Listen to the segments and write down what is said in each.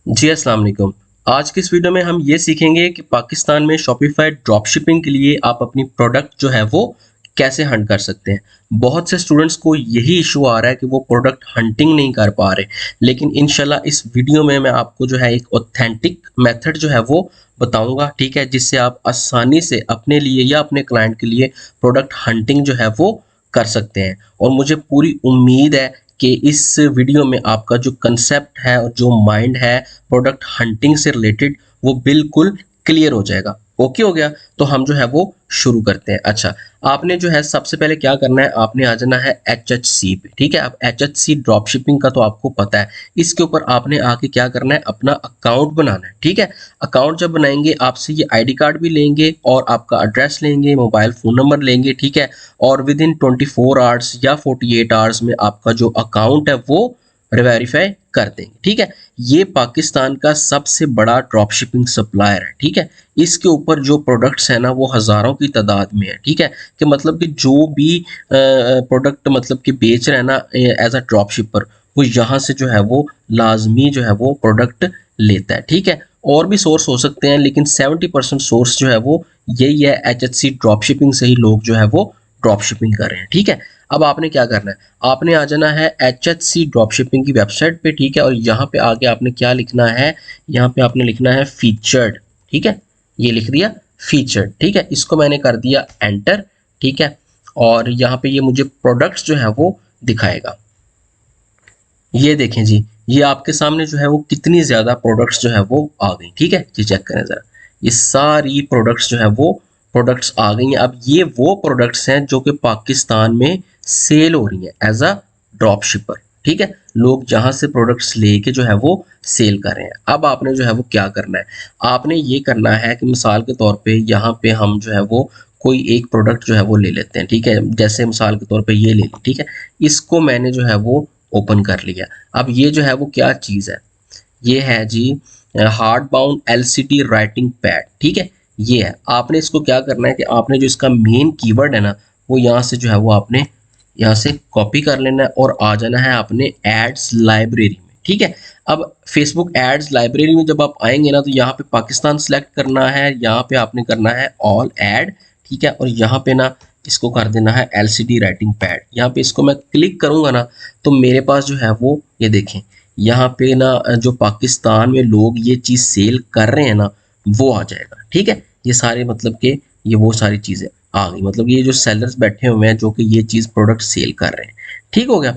जी अस्सलाम वालेकुम। आज की इस वीडियो में हम ये सीखेंगे कि पाकिस्तान में शॉपिफाई ड्रॉपशिपिंग के लिए आप अपनी प्रोडक्ट जो है वो कैसे हंट कर सकते हैं। बहुत से स्टूडेंट्स को यही इशू आ रहा है कि वो प्रोडक्ट हंटिंग नहीं कर पा रहे, लेकिन इंशाल्लाह इस वीडियो में मैं आपको जो है एक ऑथेंटिक मेथड जो है वो बताऊंगा, ठीक है, जिससे आप आसानी से अपने लिए या अपने क्लाइंट के लिए प्रोडक्ट हंटिंग जो है वो कर सकते हैं। और मुझे पूरी उम्मीद है कि इस वीडियो में आपका जो कंसेप्ट है और जो माइंड है प्रोडक्ट हंटिंग से रिलेटेड वो बिल्कुल क्लियर हो जाएगा। ओके हो गया, तो हम जो है वो शुरू करते हैं। अच्छा, आपने जो है सबसे पहले क्या करना है, आपने आ जाना है HHC पे, ठीक है। अब HHC ड्रॉप शिपिंग का तो आपको पता है। इसके ऊपर आपने आके क्या करना है, अपना अकाउंट बनाना है, ठीक है। अकाउंट जब बनाएंगे आपसे ये ID कार्ड भी लेंगे और आपका एड्रेस लेंगे, मोबाइल फ़ोन नंबर लेंगे, ठीक है। और विद इन 24 आवर्स या 48 आवर्स में आपका जो अकाउंट है वो वेरीफाई कर देंगे, ठीक है। ये पाकिस्तान का सबसे बड़ा ड्रॉप शिपिंग सप्लायर है, ठीक है। इसके ऊपर जो प्रोडक्ट्स हैं ना वो हज़ारों की तादाद में है, ठीक है। कि मतलब कि जो भी प्रोडक्ट मतलब कि बेच रहे हैं ना एज अ ड्रॉप शिपर, वो यहाँ से जो है वो लाजमी जो है वो प्रोडक्ट लेता है, ठीक है। और भी सोर्स हो सकते हैं, लेकिन 70% सोर्स जो है वो यही है। HHC ड्रॉप शिपिंग से ही लोग जो है वो ड्रॉप शिपिंग कर रहे हैं, ठीक है। अब आपने क्या करना है, आपने आ जाना है HHC ड्रॉप शिपिंग की वेबसाइट पे, ठीक है। और यहाँ पे आगे आपने क्या लिखना है, यहाँ पे आपने लिखना है फीचर्ड, ठीक है। ये लिख दिया फीचर्ड, ठीक है। इसको मैंने कर दिया एंटर, ठीक है। और यहाँ पे ये मुझे प्रोडक्ट्स जो है वो दिखाएगा। ये देखें जी, ये आपके सामने जो है वो कितनी ज़्यादा प्रोडक्ट्स जो है वो आ गई, ठीक है जी। चेक करें ज़रा, ये सारी प्रोडक्ट्स जो है वो प्रोडक्ट्स आ गई हैं। अब ये वो प्रोडक्ट्स हैं जो कि पाकिस्तान में सेल हो रही हैं एज अ ड्रॉप शिपर, ठीक है। लोग जहाँ से प्रोडक्ट्स लेके जो है वो सेल कर रहे हैं। अब आपने जो है वो क्या करना है, आपने ये करना है कि मिसाल के तौर पे यहाँ पे हम जो है वो कोई एक प्रोडक्ट जो है वो ले लेते हैं, ठीक है। जैसे मिसाल के तौर पे ये ले ली, ठीक है। इसको मैंने जो है वो ओपन कर लिया। अब ये जो है वो क्या चीज़ है, ये है जी hard bound LCD writing pad, ठीक है। ये है, आपने इसको क्या करना है कि आपने जो इसका मेन कीवर्ड है ना वो यहाँ से जो है वो आपने यहाँ से कॉपी कर लेना है और आ जाना है अपने एड्स लाइब्रेरी में, ठीक है। अब फेसबुक एड्स लाइब्रेरी में जब आप आएंगे ना तो यहाँ पे पाकिस्तान सेलेक्ट करना है, यहाँ पे आपने करना है ऑल एड, ठीक है। और यहाँ पे ना इसको कर देना है LCD राइटिंग पैड। यहाँ पे इसको मैं क्लिक करूंगा ना तो मेरे पास जो है वो ये देखें, यहाँ पे ना जो पाकिस्तान में लोग ये चीज़ सेल कर रहे हैं ना वो आ जाएगा, ठीक है। ये सारे मतलब कि ये वो सारी चीज़ें आ गई, मतलब ये जो सेलर्स बैठे हुए हैं जो कि ये चीज़ प्रोडक्ट सेल कर रहे हैं, ठीक हो गया।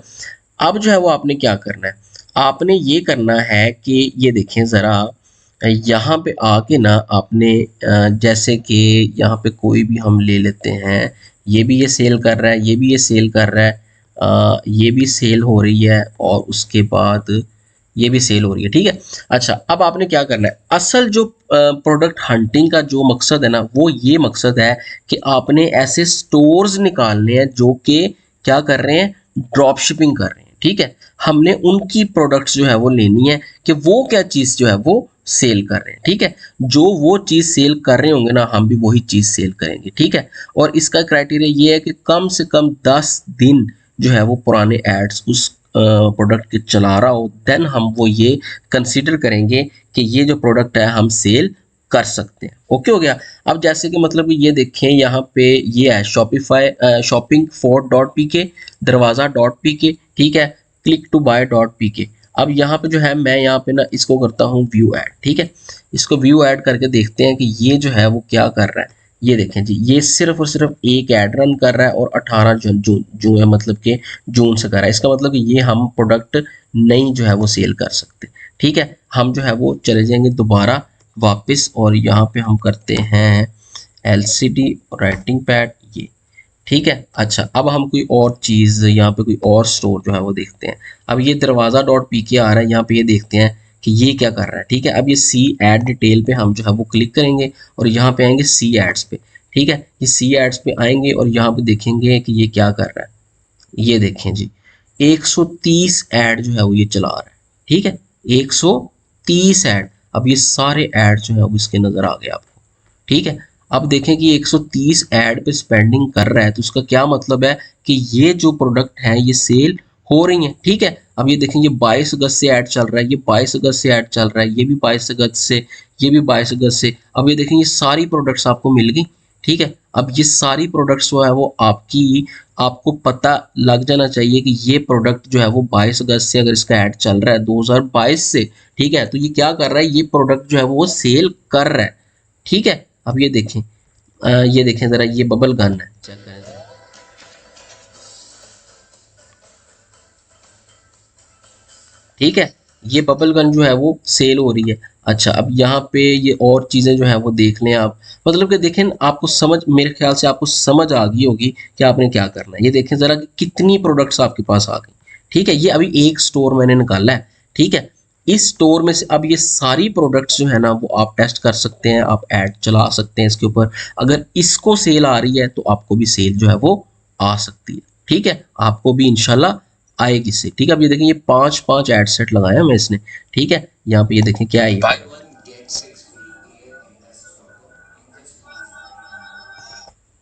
अब जो है वो आपने क्या करना है, आपने ये करना है कि ये देखें ज़रा, यहाँ पे आके ना आपने जैसे कि यहाँ पे कोई भी हम ले लेते हैं, ये भी ये सेल कर रहा है, ये भी ये सेल कर रहा है, ये भी सेल हो रही है और उसके बाद ये भी सेल हो रही है, ठीक है। अच्छा, अब आपने क्या करना है, असल जो प्रोडक्ट हंटिंग का जो मकसद है ना वो ये मकसद है कि आपने ऐसे स्टोर्स निकालने हैं जो कि क्या कर रहे हैं, ड्रॉप शिपिंग कर रहे हैं, ठीक है। हमने उनकी प्रोडक्ट्स जो है वो लेनी है कि वो क्या चीज़ जो है वो सेल कर रहे हैं, ठीक है। जो वो चीज़ सेल कर रहे होंगे ना हम भी वही चीज़ सेल करेंगे, ठीक है। और इसका क्राइटेरिया ये है कि कम से कम 10 दिन जो है वो पुराने एड्स उस प्रोडक्ट के चला रहा हो, देन हम वो ये कंसीडर करेंगे कि ये जो प्रोडक्ट है हम सेल कर सकते हैं। ओके हो गया। अब जैसे कि मतलब कि ये देखें, यहाँ पे ये है शॉपिफाई शॉपिंग फॉर .pk, दरवाज़ा .pk, ठीक है, क्लिक टू बाय .pk। अब यहाँ पे जो है मैं यहाँ पे ना इसको करता हूँ व्यू ऐड, ठीक है। इसको व्यू ऐड करके देखते हैं कि ये जो है वो क्या कर रहा है। ये देखें जी, ये सिर्फ और सिर्फ एक ऐड रन कर रहा है और 18 जून जो है मतलब कि जून से कर रहा है। इसका मतलब कि ये हम प्रोडक्ट नहीं जो है वो सेल कर सकते, ठीक है। हम जो है वो चले जाएंगे दोबारा वापस और यहाँ पे हम करते हैं LCD राइटिंग पैड, ये ठीक है। अच्छा, अब हम कोई और चीज़ यहाँ पे कोई और स्टोर जो है वो देखते हैं। अब ये दरवाज़ा .pk आ रहा है, यहाँ पे ये देखते हैं कि ये क्या कर रहा है, ठीक है। अब ये सी एड डिटेल पे हम जो है वो क्लिक करेंगे और यहाँ पे आएंगे सी एड्स पे, ठीक है। ये सी एड्स पे आएंगे और यहाँ पे देखेंगे कि ये क्या कर रहा है। ये देखें जी, 130 ऐड जो है वो ये चला रहा है, ठीक है। 130 ऐड, अब ये सारे ऐड जो है वो इसके नज़र आ गए आपको, ठीक है। अब देखें कि 130 ऐड पे स्पेंडिंग कर रहा है तो उसका क्या मतलब है कि ये जो प्रोडक्ट है ये सेल हो रही है, ठीक है। अब ये देखें, ये 22 अगस्त से ऐड चल रहा है, ये 22 अगस्त से ऐड चल रहा है, ये भी 22 अगस्त से, ये भी 22 अगस्त से। अब ये देखें, ये सारी प्रोडक्ट्स आपको मिल गई, ठीक है। अब ये सारी प्रोडक्ट्स जो है वो आपको पता लग जाना चाहिए कि ये प्रोडक्ट जो है वो 22 अगस्त से अगर इसका ऐड चल रहा है 2022 से, ठीक है, तो ये क्या कर रहा है, ये प्रोडक्ट जो है वो सेल कर रहा है, ठीक है। अब ये देखें, ये देखें जरा, ये बबल गन है, चेक करें जरा, ठीक है, ये बबल गन जो है वो सेल हो रही है। अच्छा, अब यहाँ पे ये और चीज़ें जो है वो देख लें आप, मतलब कि देखें, आपको समझ, मेरे ख्याल से आपको समझ आ गई होगी कि आपने क्या करना है। ये देखें ज़रा कि कितनी प्रोडक्ट्स आपके पास आ गई, ठीक है। ये अभी एक स्टोर मैंने निकाला है, ठीक है। इस स्टोर में से अब ये सारी प्रोडक्ट्स जो है ना वो आप टेस्ट कर सकते हैं, आप ऐड चला सकते हैं इसके ऊपर। अगर इसको सेल आ रही है तो आपको भी सेल जो है वो आ सकती है, ठीक है, आपको भी इंशाल्लाह आएगी से, ठीक है। अब ये देखें, ये 5 एड सेट लगाया मैं इसने, ठीक है। यहाँ पे ये देखें क्या है,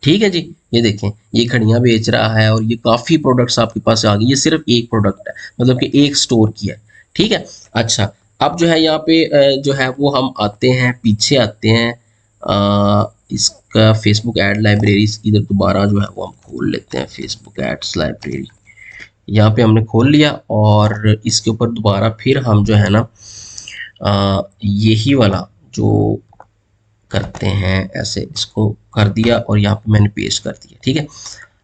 ठीक है जी। ये देखें, ये घड़ियां बेच रहा है और ये काफ़ी प्रोडक्ट्स आपके पास आ गई। ये सिर्फ एक प्रोडक्ट है, मतलब कि एक स्टोर की है, ठीक है। अच्छा, अब जो है यहाँ पे जो है वो हम आते हैं, पीछे आते हैं, इसका फेसबुक ऐड लाइब्रेरी इधर दोबारा जो है वो हम खोल लेते हैं, फेसबुक एड्स लाइब्रेरी यहाँ पे हमने खोल लिया। और इसके ऊपर दोबारा फिर हम जो है ना यही वाला जो करते हैं, ऐसे इसको कर दिया और यहाँ पे मैंने पेस्ट कर दिया, ठीक है।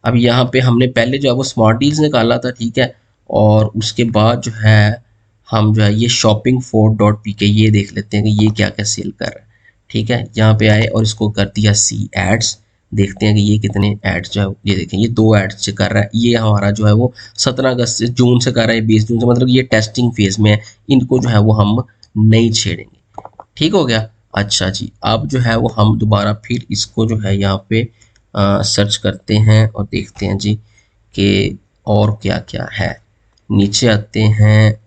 अब यहाँ पे हमने पहले जो है वो स्मार्ट डील्स निकाला था, ठीक है। और उसके बाद जो है हम जो है ये शॉपिंग फोर डॉट पी के ये देख लेते हैं कि ये क्या क्या सेल कर रहा है, ठीक है। यहाँ पे आए और इसको कर दिया सी एड्स, देखते हैं कि ये कितने एड्स जो है, ये देखें, ये 2 एड्स से कर रहा है। ये हमारा जो है वो 17 अगस्त से, जून से कर रहा है, 20 जून से, मतलब ये टेस्टिंग फेज में है, इनको जो है वो हम नहीं छेड़ेंगे, ठीक हो गया। अच्छा जी, अब जो है वो हम दोबारा फिर इसको जो है यहाँ पे सर्च करते हैं और देखते हैं जी कि और क्या क्या है। नीचे आते हैं,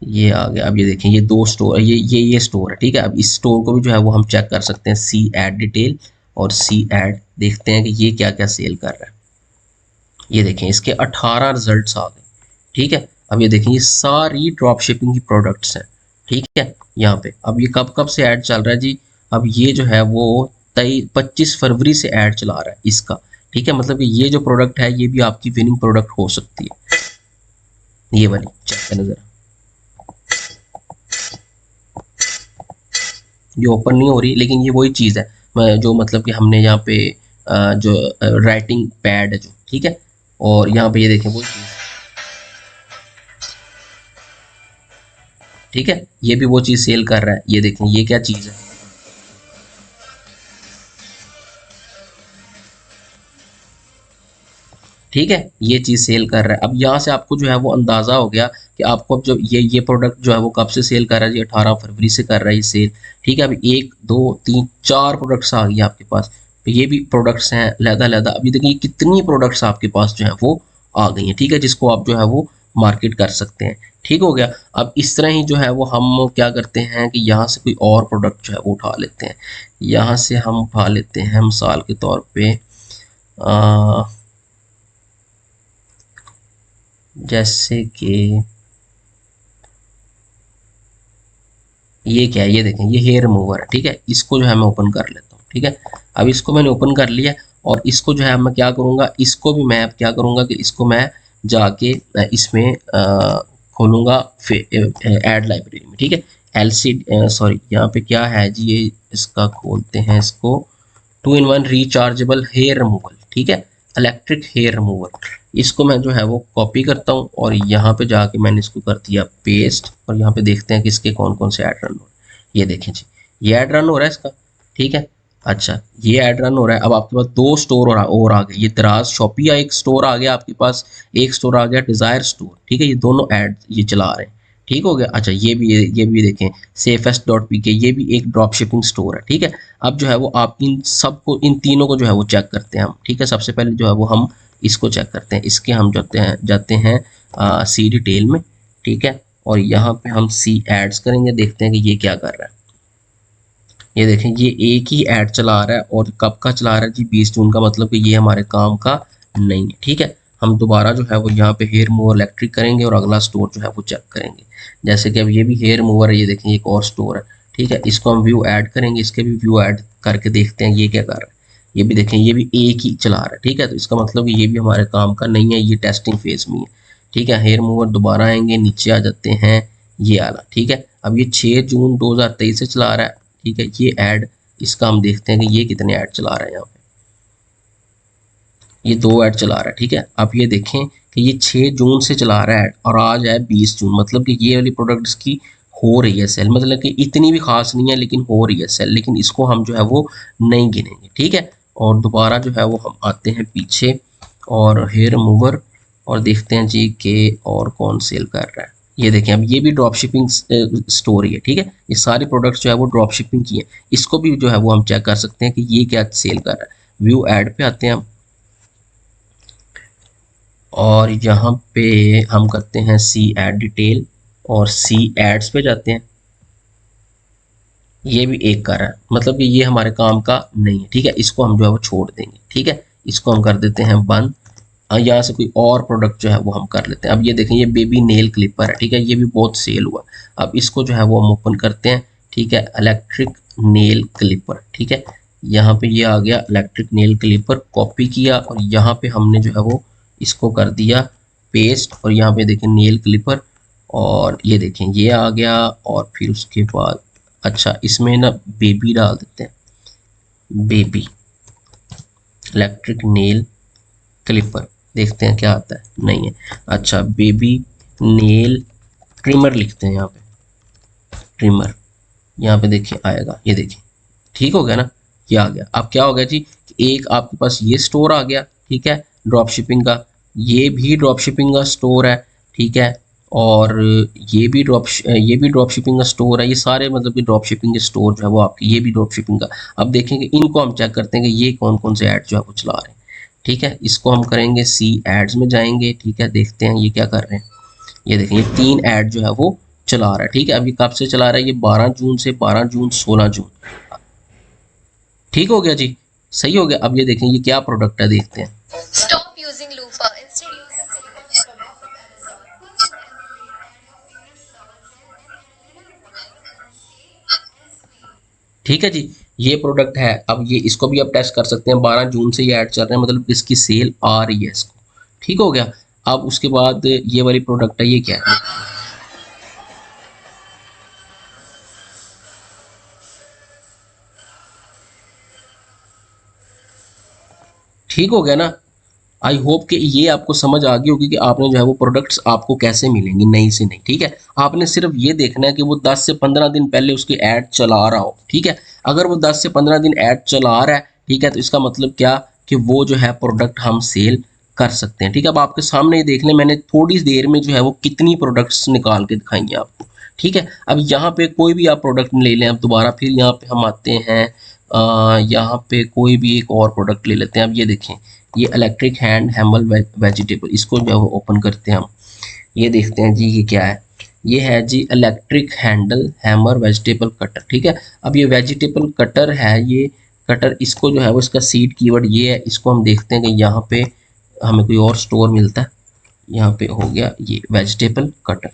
ये आ गया। अब ये देखें, ये 2 स्टोर, ये स्टोर है, ठीक है। अब इस स्टोर को भी जो है वो हम चेक कर सकते हैं, सी एड डिटेल और सी एड, देखते हैं कि ये क्या क्या सेल कर रहा है। ये देखें, इसके 18 रिजल्ट्स आ गए, ठीक है। अब ये देखें, ये सारी ड्रॉप शिपिंग की प्रोडक्ट्स हैं, ठीक है। यहाँ पे अब ये कब कब से ऐड चल रहा है जी, अब ये जो है वो 25 फरवरी से ऐड चला रहा है इसका, ठीक है। मतलब कि ये जो प्रोडक्ट है ये भी आपकी विनिंग प्रोडक्ट हो सकती है, ये वाली चेक करें जरा, ये ओपन नहीं हो रही, लेकिन ये वही चीज़ है जो मतलब कि हमने यहाँ पे जो राइटिंग पैड है जो, ठीक है। और यहाँ पे ये देखें वही चीज़, ठीक है, ये भी वो चीज़ सेल कर रहा है। ये देखें, ये क्या चीज़ है, ठीक है, ये चीज़ सेल कर रहा है। अब यहाँ से आपको जो है वो अंदाज़ा हो गया कि आपको अब जो ये प्रोडक्ट जो है वो कब से सेल कर रहा है, ये 18 फरवरी से कर रहा है ये सेल, ठीक है। अभी 1 2 3 4 प्रोडक्ट्स आ गई आपके पास, तो ये भी प्रोडक्ट्स हैं लहदा। अभी देखिए कितनी प्रोडक्ट्स आपके पास जो है वो आ गई हैं, ठीक है, जिसको आप जो है वो मार्केट कर सकते हैं, ठीक हो गया। अब इस तरह ही जो है वो हम क्या करते हैं कि यहाँ से कोई और प्रोडक्ट जो है वो उठा लेते हैं। यहाँ से हम उठा लेते हैं मिसाल के तौर पे जैसे कि ये क्या है, ये देखें, ये हेयर रिमूवर है, ठीक है। इसको जो है मैं ओपन कर लेता हूँ, ठीक है। अब इसको मैंने ओपन कर लिया और इसको जो है मैं क्या करूँगा, इसको भी मैं क्या करूँगा कि इसको मैं जाके इसमें खोलूँगा ऐड लाइब्रेरी में, ठीक है। एल सी सॉरी, यहाँ पे क्या है जी, ये इसका खोलते हैं इसको, 2 in 1 रिचार्जेबल हेयर रिमूवल, ठीक है, इलेक्ट्रिक हेयर रिमूवल। इसको मैं जो है वो कॉपी करता हूँ और यहाँ पे जाके मैंने इसको कर दिया पेस्ट और यहाँ पे देखते हैं कि इसके कौन कौन से ऐड रन हो रहे हैं। ये देखें जी, ये ऐड रन हो रहा है इसका, ठीक है। अच्छा, ये ऐड रन हो रहा है। अब आपके पास 2 स्टोर और आ गए, ये दराज शॉपिया एक स्टोर आ गया आपके पास, एक स्टोर आ गया डिज़ायर स्टोर, ठीक है। ये दोनों ऐड ये चला रहे हैं, ठीक हो गया। अच्छा, ये भी देखें, सेफेस्ट डॉट पी के, ये भी एक ड्रॉप शिपिंग स्टोर है, ठीक है। अब जो है वो आप इन सबको, इन तीनों को जो है वो चेक करते हैं हम, ठीक है। सबसे पहले जो है वो हम इसको चेक करते हैं, इसके हम जाते हैं सी डिटेल में, ठीक है। और यहाँ पे हम सी एड्स करेंगे, देखते हैं कि ये क्या कर रहा है। ये देखें, ये एक ही ऐड चला रहा है और कब का चला रहा है जी, 20 जून का, मतलब कि ये हमारे काम का नहीं है, ठीक है। हम दोबारा जो है वो यहाँ पे हेयर मूवर इलेक्ट्रिक करेंगे और अगला स्टोर जो है वो चेक करेंगे। जैसे कि अब ये भी हेयर मूवर है, ये देखें एक और स्टोर है, ठीक है। इसको हम व्यू ऐड करेंगे, इसके भी व्यू ऐड करके देखते हैं ये क्या कर रहा है। ये भी देखें, ये भी एक ही चला रहा है, ठीक है। तो इसका मतलब कि ये भी हमारे काम का नहीं है, ये टेस्टिंग फेज में है, ठीक है। हेयर मूवर दोबारा आएंगे, नीचे आ जाते हैं ये वाला, ठीक है। अब ये 6 जून 2023 से चला रहा है, ठीक है। ये ऐड, इसका हम देखते हैं कि ये कितने ऐड चला रहा है। यहाँ पे ये 2 ऐड चला रहा है, ठीक है। अब ये देखें कि ये 6 जून से चला रहा है और आज है 20 जून, मतलब कि ये वाली प्रोडक्ट्स की हो रही है सेल, मतलब कि इतनी भी खास नहीं है लेकिन हो रही है सेल, लेकिन इसको हम जो है वो नहीं गिनेंगे, ठीक है। और दोबारा जो है वो हम आते हैं पीछे और हेयर मूवर और देखते हैं जी के और कौन सेल कर रहा है। ये देखें, अब ये भी ड्रॉप शिपिंग स्टोरी है, ठीक है। ये सारे प्रोडक्ट्स जो है वो ड्रॉप शिपिंग की है, इसको भी जो है वो हम चेक कर सकते हैं कि ये क्या सेल कर रहा है। व्यू ऐड पे आते हैं हम और यहाँ पे हम करते हैं सी एड डिटेल और सी एड्स पे जाते हैं। ये भी एक कर रहा है, मतलब कि ये हमारे काम का नहीं है, ठीक है। इसको हम जो है वो छोड़ देंगे, ठीक है। इसको हम कर देते हैं बंद। यहाँ से कोई और प्रोडक्ट जो है वो हम कर लेते हैं। अब ये देखें, ये बेबी नेल क्लिपर है, ठीक है। ये भी बहुत सेल हुआ। अब इसको जो है वो हम ओपन करते हैं, ठीक है। इलेक्ट्रिक नेल क्लिपर, ठीक है। यहाँ पे ये आ गया इलेक्ट्रिक नेल क्लिपर, कॉपी किया और यहाँ पे हमने जो है वो इसको कर दिया पेस्ट और यहाँ पे देखें नेल क्लिपर और ये देखें ये आ गया। और फिर उसके बाद अच्छा इसमें ना बेबी डाल देते हैं, बेबी इलेक्ट्रिक नेल क्लिपर, देखते हैं क्या आता है। नहीं है, अच्छा बेबी नेल ट्रिमर लिखते हैं यहाँ पे, ट्रिमर यहाँ पे देखिए आएगा, ये देखिए ठीक हो गया ना, ये आ गया। अब क्या हो गया जी कि एक आपके पास ये स्टोर आ गया, ठीक है, ड्रॉप शिपिंग का। ये भी ड्रॉप शिपिंग का स्टोर है, ठीक है। और ये भी ड्रॉप शिपिंग का स्टोर है। ये सारे मतलब कि ड्रॉप शिपिंग के स्टोर जो है वो आपके, ये भी ड्रॉप शिपिंग का। अब देखेंगे इनको हम चेक करते हैं कि ये कौन कौन से ऐड जो है वो चला रहे हैं, ठीक है। इसको हम करेंगे सी एड्स में जाएंगे, ठीक है। देखते हैं ये क्या कर रहे हैं। ये देखें, ये 3 ऐड जो है वो चला रहा है, ठीक है। अब ये कब से चला रहा है, ये 12 जून से 12 जून 16 जून, ठीक हो गया जी, सही हो गया। अब ये देखें ये क्या प्रोडक्ट है, देखते हैं। Stop using loofah. Instead, use a silicone product from Amazon. ठीक है जी, ये प्रोडक्ट है। अब ये इसको भी आप टेस्ट कर सकते हैं, 12 जून से ये ऐड चल रहे हैं, मतलब इसकी सेल आ रही है इसको, ठीक हो गया। अब उसके बाद ये वाली प्रोडक्ट है, ये क्या है, ठीक हो गया ना। आई होप कि ये आपको समझ आ गई होगी कि आपने जो है वो प्रोडक्ट्स आपको कैसे मिलेंगी नई से नई, ठीक है। आपने सिर्फ ये देखना है कि वो 10 से 15 दिन पहले उसकी ऐड चला रहा हो, ठीक है। अगर वो 10 से 15 दिन ऐड चला रहा है, ठीक है, तो इसका मतलब क्या कि वो जो है प्रोडक्ट हम सेल कर सकते हैं, ठीक है। अब आपके सामने ये देख लें, मैंने थोड़ी देर में जो है वो कितनी प्रोडक्ट्स निकाल के दिखाई है आपको, ठीक है। अब यहाँ पे कोई भी आप प्रोडक्ट ले लें, अब दोबारा फिर यहाँ पे हम आते हैं, यहाँ पे कोई भी एक और प्रोडक्ट ले लेते हैं। अब ये देखें, ये इलेक्ट्रिक हैंड हैमल वेजिटेबल, इसको जो है वो ओपन करते हैं हम, ये देखते हैं जी ये क्या है। ये है जी electric handle hammer vegetable cutter, ठीक है। अब ये वेजिटेबल कटर है, ये कटर, इसको जो है वो इसका सीड कीवर्ड ये है। इसको हम देखते हैं कि यहाँ पे हमें कोई और स्टोर मिलता है। यहाँ पे हो गया ये वेजिटेबल कटर,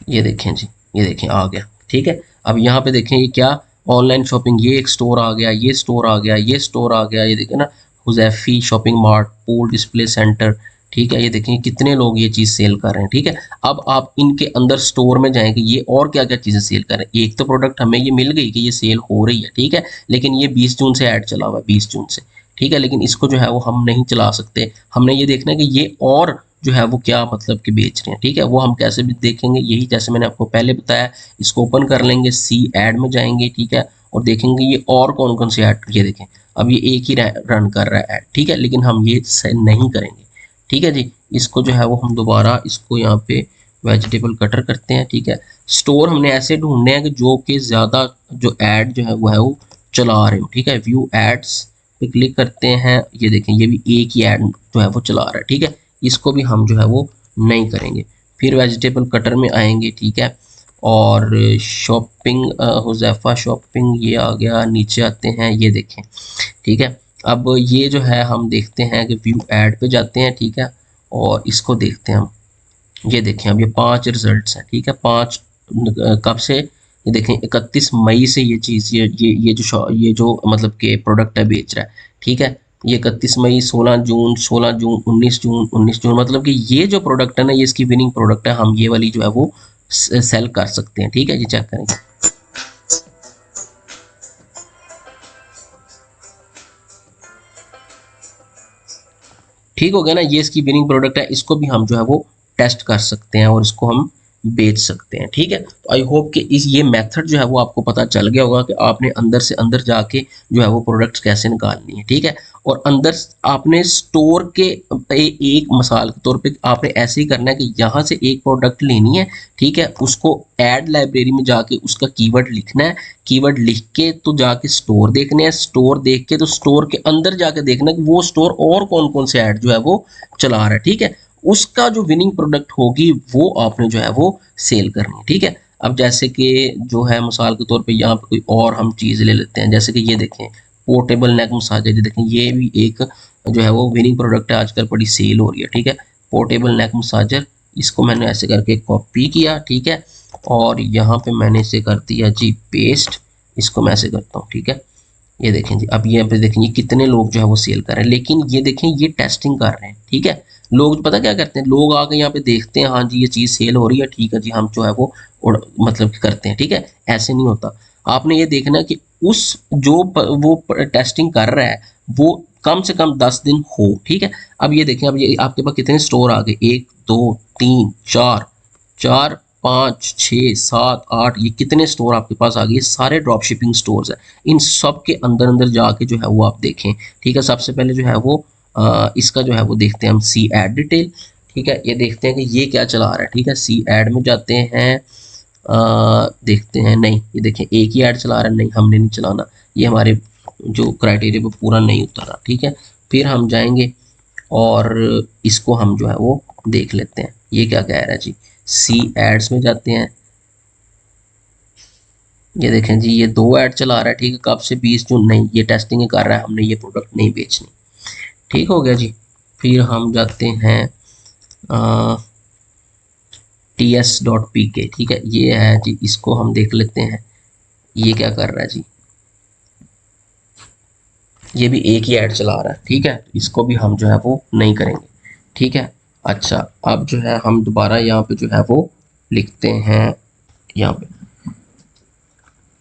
ये देखें जी, ये देखें आ गया, ठीक है। अब यहाँ पे देखें ये क्या, ऑनलाइन शॉपिंग, ये एक स्टोर आ गया, ये स्टोर आ गया, ये स्टोर आ गया, ये देखें ना, हुजैफी शॉपिंग मार्ट, पोल डिस्प्ले सेंटर, ठीक है। ये देखें कितने लोग ये चीज़ सेल कर रहे हैं, ठीक है। अब आप इनके अंदर स्टोर में जाएंगे, ये और क्या क्या चीज़ें सेल कर रहे हैं। एक तो प्रोडक्ट हमें ये मिल गई कि ये सेल हो रही है, ठीक है, लेकिन ये 20 जून से ऐड चला हुआ है, 20 जून से, ठीक है। लेकिन इसको जो है वो हम नहीं चला सकते, हमने ये देखना है कि ये और जो है वो क्या मतलब कि बेच रहे हैं, ठीक है। वो हम कैसे भी देखेंगे, यही जैसे मैंने आपको पहले बताया। इसको ओपन कर लेंगे, सी ऐड में जाएंगे, ठीक है, और देखेंगे ये और कौन कौन से ऐड, ये देखें अब ये एक ही रन कर रहा है ऐड, ठीक है, लेकिन हम ये सेल नहीं करेंगे, ठीक है जी। इसको जो है वो हम दोबारा इसको यहाँ पे वेजिटेबल कटर करते हैं, ठीक है। स्टोर हमने ऐसे ढूंढने हैं कि जो कि ज़्यादा जो ऐड जो है वो चला रहे हो, ठीक है। व्यू एड्स पे क्लिक करते हैं, ये देखें ये भी एक ही ऐड जो है वो चला रहा है, ठीक है। इसको भी हम जो है वो नहीं करेंगे। फिर वेजिटेबल कटर में आएंगे, ठीक है, और शॉपिंग हुज़ैफा शॉपिंग ये आ गया, नीचे आते हैं, ये देखें, ठीक है। अब ये जो है हम देखते हैं कि व्यू ऐड पे जाते हैं, ठीक है, और इसको देखते हैं हम। ये देखें अब ये 5 रिजल्ट्स हैं, ठीक है, 5 कब से, ये देखें 31 मई से ये चीज़ ये जो मतलब कि प्रोडक्ट है बेच रहा है, ठीक है। ये 31 मई, 16 जून, 16 जून, 19 जून, 19 जून, मतलब कि ये जो प्रोडक्ट है ना, ये इसकी विनिंग प्रोडक्ट है, हम ये वाली जो है वो सेल कर सकते हैं, ठीक है। ये चेक करेंगे, ठीक हो गया ना, ये इसकी विनिंग प्रोडक्ट है, इसको भी हम जो है वो टेस्ट कर सकते हैं और इसको हम बेच सकते हैं, ठीक है। तो आई होप कि इस ये मेथड जो है वो आपको पता चल गया होगा कि आपने अंदर से अंदर जाके जो है वो प्रोडक्ट्स कैसे निकालनी है, ठीक है। और अंदर आपने स्टोर के एक मिसाल के तौर पे आपने ऐसे ही करना है कि यहाँ से एक प्रोडक्ट लेनी है, ठीक है, उसको ऐड लाइब्रेरी में जाके उसका कीवर्ड लिखना है, कीवर्ड लिख के तो जाके स्टोर देखने हैं, स्टोर देख के तो स्टोर के अंदर जाके देखना है कि वो स्टोर और कौन कौन से ऐड जो है वो चला रहा है, ठीक है। उसका जो विनिंग प्रोडक्ट होगी वो आपने जो है वो सेल करनी है, ठीक है। अब जैसे कि जो है मिसाल के तौर पे यहाँ पे कोई और हम चीज़ ले लेते हैं, जैसे कि ये देखें पोर्टेबल नेक मसाजर, ये देखें ये भी एक जो है वो विनिंग प्रोडक्ट है, आजकल बड़ी सेल हो रही है, ठीक है। पोर्टेबल नेक मसाजर, इसको मैंने ऐसे करके कॉपी किया, ठीक है, और यहाँ पे मैंने इसे कर दिया जी पेस्ट, इसको मैं ऐसे करता हूँ, ठीक है। ये देखें जी, अब ये पे देखें ये कितने लोग जो है वो सेल कर रहे हैं, लेकिन ये देखें ये टेस्टिंग कर रहे हैं, ठीक है। लोग पता क्या करते हैं, लोग आके यहाँ पे देखते हैं, हाँ जी ये चीज़ सेल हो रही है, ठीक है जी, हम जो है वो मतलब करते हैं, ठीक है। ऐसे नहीं होता, आपने ये देखना है कि उस जो वो टेस्टिंग कर रहा है वो कम से कम 10 दिन हो, ठीक है। अब ये देखें, अब ये आपके पास कितने स्टोर आ गए, 1 2 3 4, 4 5 6 7 8, ये कितने स्टोर आपके पास आ गए, सारे ड्रॉप शिपिंग स्टोर्स हैं। इन सब के अंदर अंदर जाके जो है वो आप देखें, ठीक है। सबसे पहले जो है वो इसका जो है वो देखते हैं हम सी एड डिटेल, ठीक है। ये देखते हैं कि ये क्या चला रहा है, ठीक है। सी एड में जाते हैं, देखते हैं, नहीं ये देखें एक ही ऐड चला रहा है, नहीं हमने नहीं चलाना, ये हमारे जो क्राइटेरिया पे पूरा नहीं उतरा, ठीक है। फिर हम जाएंगे और इसको हम जो है वो देख लेते हैं, ये क्या कह रहा है जी। सी एड्स में जाते हैं, ये देखें जी ये 2 ऐड चला रहा है, ठीक है, कब से 20 जून, नहीं ये टेस्टिंग कर रहा है, हमने ये प्रोडक्ट नहीं बेचनी, ठीक हो गया जी। फिर हम जाते हैं ts.pk, ठीक है, ये है जी, इसको हम देख लेते हैं, ये क्या कर रहा है जी, ये भी एक ही ऐड चला रहा है, ठीक है, इसको भी हम जो है वो नहीं करेंगे, ठीक है। अच्छा, अब जो है हम दोबारा यहाँ पे जो है वो लिखते हैं यहाँ पे,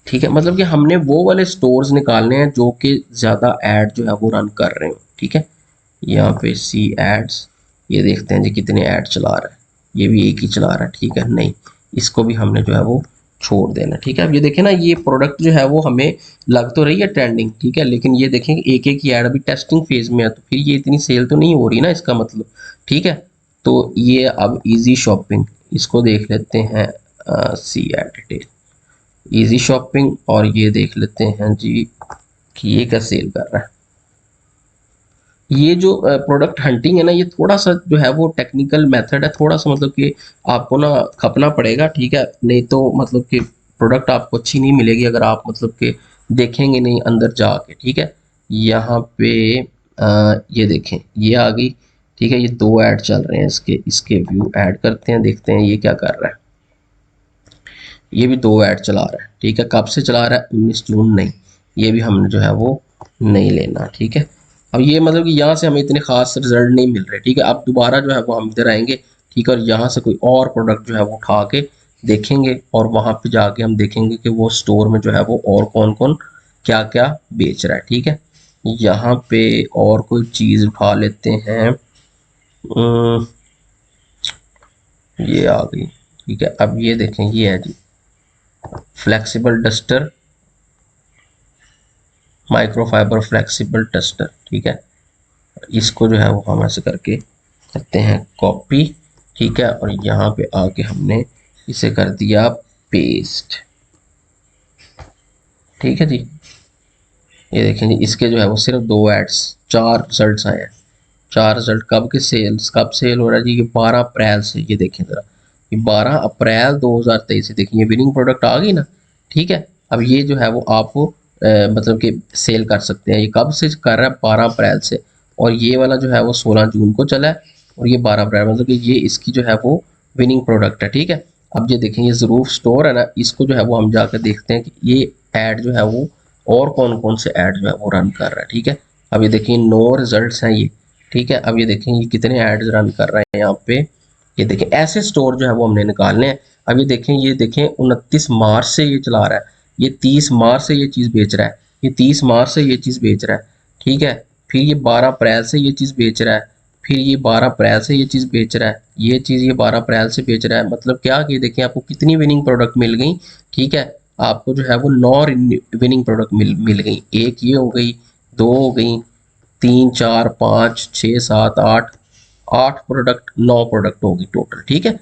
ठीक है, मतलब कि हमने वो वाले स्टोर्स निकालने हैं जो कि ज़्यादा ऐड जो है वो रन कर रहे हो, ठीक है। यहाँ पे सी एड्स, ये देखते हैं जी कितने ऐड चला रहा है, ये भी एक ही चला रहा है, ठीक है, नहीं इसको भी हमने जो है वो छोड़ देना, ठीक है। अब ये देखें ना, ये प्रोडक्ट जो है वो हमें लग तो रही है ट्रेंडिंग, ठीक है, लेकिन ये देखें एक एक ही ऐड अभी टेस्टिंग फेज में है, तो फिर ये इतनी सेल तो नहीं हो रही ना, इसका मतलब, ठीक है। तो ये अब इजी शॉपिंग, इसको देख लेते हैं, सी एड डिटेल, इजी शॉपिंग, और ये देख लेते हैं जी कि ये क्या सेल कर रहा है। ये जो प्रोडक्ट हंटिंग है ना, ये थोड़ा सा जो है वो टेक्निकल मेथड है, थोड़ा सा मतलब कि आपको ना खपना पड़ेगा, ठीक है, नहीं तो मतलब कि प्रोडक्ट आपको अच्छी नहीं मिलेगी अगर आप मतलब कि देखेंगे नहीं अंदर जाके, ठीक है। यहाँ पे ये देखें ये आ गई, ठीक है, ये 2 ऐड चल रहे हैं, इसके इसके व्यू ऐड करते हैं, देखते हैं ये क्या कर रहा है। ये भी 2 ऐड चला रहा है, ठीक है, कब से चला रहा है, 19 जून, नहीं ये भी हमने जो है वो नहीं लेना, ठीक है। अब ये मतलब कि यहाँ से हमें इतने खास रिजल्ट नहीं मिल रहे, ठीक है। अब दोबारा जो है वो हम इधर आएंगे, ठीक है, और यहाँ से कोई और प्रोडक्ट जो है वो उठा के देखेंगे, और वहाँ पे जाके हम देखेंगे कि वो स्टोर में जो है वो और कौन कौन क्या क्या बेच रहा है, ठीक है। यहाँ पे और कोई चीज़ उठा लेते हैं, ये आ गई, ठीक है। अब ये देखें ये है जी flexible duster, microfiber flexible duster, ठीक है। इसको जो है वो हम ऐसे करके करते हैं कॉपी, ठीक है, और यहाँ पे आके हमने इसे कर दिया पेस्ट, ठीक है जी। ये देखें जी, इसके जो है वो सिर्फ 2 ऐड्स, 4 रिजल्ट्स आए हैं, 4 रिजल्ट कब के सेल्स, कब सेल हो रहा है जी, ये 12 अप्रैल से, ये देखें ज़रा, ये 12 अप्रैल 2023 से, देखिए ये विनिंग प्रोडक्ट आ गई ना, ठीक है। अब ये जो है वो आप मतलब कि सेल कर सकते हैं। ये कब से कर रहा है? 12 अप्रैल से। और ये वाला जो है वो 16 जून को चला है और ये 12 अप्रैल, मतलब कि ये इसकी जो है वो विनिंग प्रोडक्ट है। ठीक है, अब ये देखें, ये ज़रूफ स्टोर है ना, इसको जो है वो हम जाकर देखते हैं कि ये ऐड जो है वो और कौन कौन से ऐड जो है वो रन कर रहा है। ठीक है, अब ये देखिए 9 रिजल्ट्स हैं ये। ठीक है, अब ये देखें ये कितने एड्स रन कर रहे हैं यहाँ पे। ये देखें ऐसे स्टोर जो है वो हमने निकालने हैं। अब ये देखें 29 मार्च से ये चला रहा है, ये 30 मार्च से ये चीज़ बेच रहा है, ये 30 मार्च से ये चीज़ बेच रहा है। ठीक है, फिर ये 12 अप्रैल से ये चीज़ बेच रहा है, फिर ये 12 अप्रैल से ये चीज़ बेच रहा है, ये चीज़ ये 12 अप्रैल से बेच रहा है। मतलब क्या कि देखिए आपको कितनी विनिंग प्रोडक्ट मिल गई। ठीक है, आपको जो है वो 9 विनिंग प्रोडक्ट मिल गई। एक ये हो गई, 2 हो गई, 3 4 5 6 7 8, 8 प्रोडक्ट, 9 प्रोडक्ट होगी टोटल। ठीक है,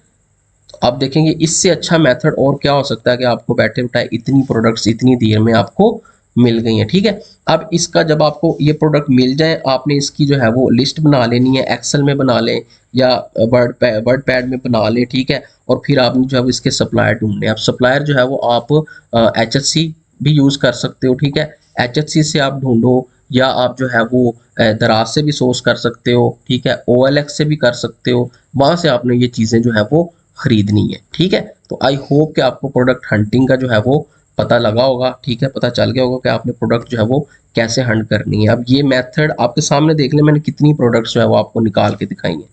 आप देखेंगे इससे अच्छा मेथड और क्या हो सकता है कि आपको बैठे बिठाए इतनी प्रोडक्ट्स इतनी देर में आपको मिल गई हैं। ठीक है, अब इसका जब आपको ये प्रोडक्ट मिल जाए, आपने इसकी जो है वो लिस्ट बना लेनी है, एक्सेल में बना लें या वर्ड पैड में बना लें। ठीक है, और फिर आपने जो है इसके सप्लायर ढूंढने, आप सप्लायर जो है वो आप HHC भी यूज़ कर सकते हो। ठीक है, HHC से आप ढूंढो या आप जो है वो दराज से भी सोर्स कर सकते हो। ठीक है, OLX से भी कर सकते हो, वहाँ से आपने ये चीज़ें जो है वो खरीदनी है। ठीक है, तो आई होप कि आपको प्रोडक्ट हंटिंग का जो है वो पता लगा होगा। ठीक है, पता चल गया होगा कि आपने प्रोडक्ट जो है वो कैसे हंट करनी है। अब ये मेथड आपके सामने देख लें, मैंने कितनी प्रोडक्ट्स जो है वो आपको निकाल के दिखाई हैं।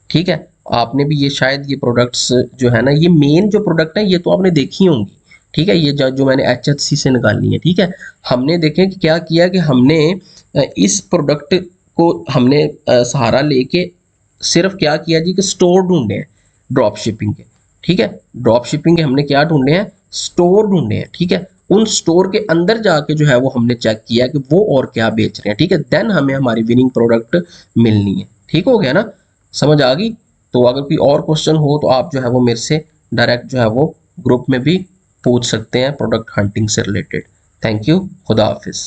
ठीक है, आपने भी ये शायद ये प्रोडक्ट्स जो है ना, ये मेन जो प्रोडक्ट है ये तो आपने देखी होंगी। ठीक है, ये जो मैंने HHC से निकालनी है। ठीक है, हमने देखें कि क्या किया कि हमने इस प्रोडक्ट को हमने सहारा लेके सिर्फ क्या किया जी कि स्टोर ढूंढे हैं ड्रॉप शिपिंग के। ठीक है, ड्रॉप शिपिंग के हमने क्या ढूंढे हैं? स्टोर ढूंढे हैं। ठीक है, उन स्टोर के अंदर जाके जो है वो हमने चेक किया कि वो और क्या बेच रहे हैं। ठीक है, देन हमें हमारी विनिंग प्रोडक्ट मिलनी है। ठीक हो गया ना, समझ आ गई? तो अगर कोई और क्वेश्चन हो तो आप जो है वो मेरे से डायरेक्ट जो है वो ग्रुप में भी पूछ सकते हैं प्रोडक्ट हंटिंग से रिलेटेड। थैंक यू, खुदा हाफिज।